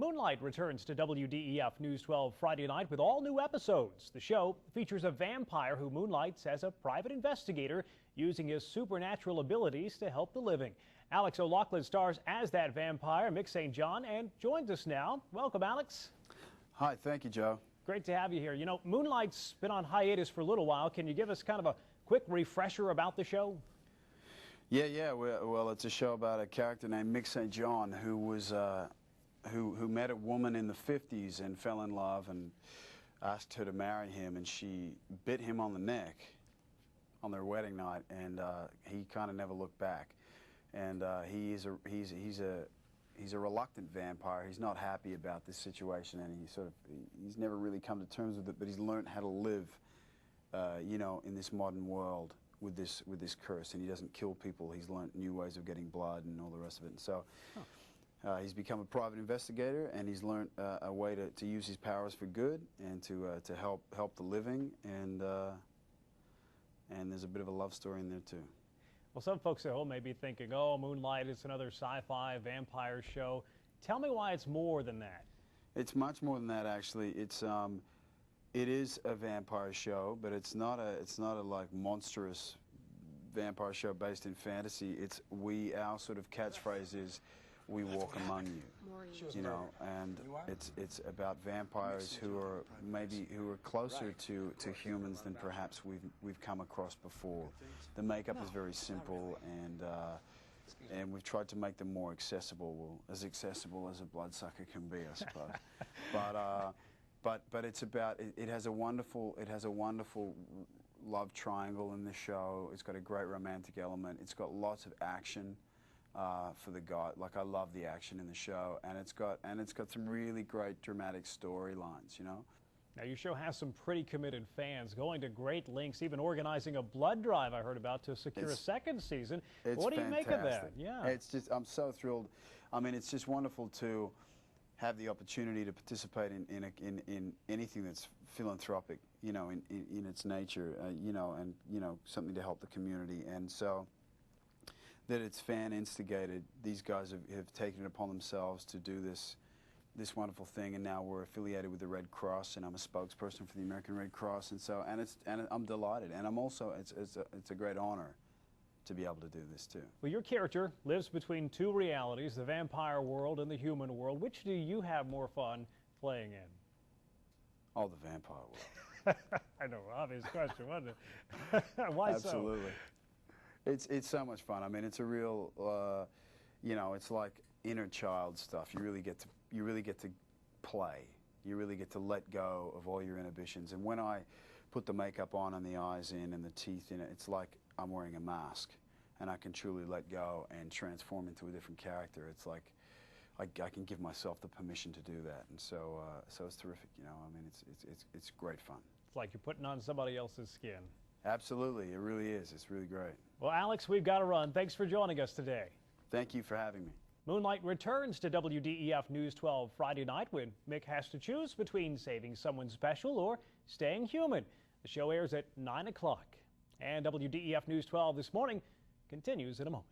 Moonlight returns to WDEF News 12 Friday night with all new episodes. The show features a vampire who moonlights as a private investigator using his supernatural abilities to help the living. Alex O'Loughlin stars as that vampire, Mick St. John, and joins us now. Welcome, Alex. Hi, thank you, Joe. Great to have you here. You know, Moonlight's been on hiatus for a little while. Can you give us kind of a quick refresher about the show? Yeah. Well, it's a show about a character named Mick St. John who was who met a woman in the 50s and fell in love and asked her to marry him, and she bit him on the neck on their wedding night, and he kind of never looked back. And he's a reluctant vampire. He's not happy about this situation, and he's never really come to terms with it. But he's learned how to live, you know, in this modern world with this curse. And he doesn't kill people. He's learned new ways of getting blood and all the rest of it. And so he's become a private investigator, and he's learned a way to use his powers for good and to help the living. And there's a bit of a love story in there too. Well, some folks at home may be thinking, oh, Moonlight is another sci-fi vampire show. Tell me why it's more than that. It's much more than that, actually. It is a vampire show, but it's not a like monstrous vampire show based in fantasy. Our sort of catchphrase is, "We walk among you," you know, and it's about vampires who are closer to humans than perhaps we've come across before. The makeup is very simple, and we've tried to make them more accessible, well, as accessible as a bloodsucker can be, I suppose. But it's about it has a wonderful love triangle in the show. It's got a great romantic element. It's got lots of action. For the guy, like, I love the action in the show, and it's got some really great dramatic storylines, you know. Now, your show has some pretty committed fans, going to great lengths, even organizing a blood drive I heard about to secure a second season. What do you make of that? Yeah, I'm so thrilled. I mean, it's just wonderful to have the opportunity to participate in anything that's philanthropic, you know, in its nature, you know, and you know, something to help the community, and so that it's fan instigated. These guys have taken it upon themselves to do this wonderful thing, and now we're affiliated with the Red Cross, and I'm a spokesperson for the American Red Cross, and I'm delighted, and I'm also it's a great honor to be able to do this too. Well, your character lives between two realities, the vampire world and the human world. Which do you have more fun playing in? Oh, the vampire world. I know, obvious question, wasn't it? Why Absolutely. So? It's so much fun. I mean, it's a real, you know, it's like inner child stuff. You really get to play. You really get to let go of all your inhibitions. And when I put the makeup on and the eyes in and the teeth in it, it's like I'm wearing a mask, and I can truly let go and transform into a different character. It's like I can give myself the permission to do that, and so it's terrific. You know, I mean, it's great fun. It's like you're putting on somebody else's skin. Absolutely, it really is. It's really great. Well, Alex, we've got to run. Thanks for joining us today. Thank you for having me. Moonlight returns to WDEF News 12 Friday night when Mick has to choose between saving someone special or staying human. The show airs at 9 o'clock. And WDEF News 12 this morning continues in a moment.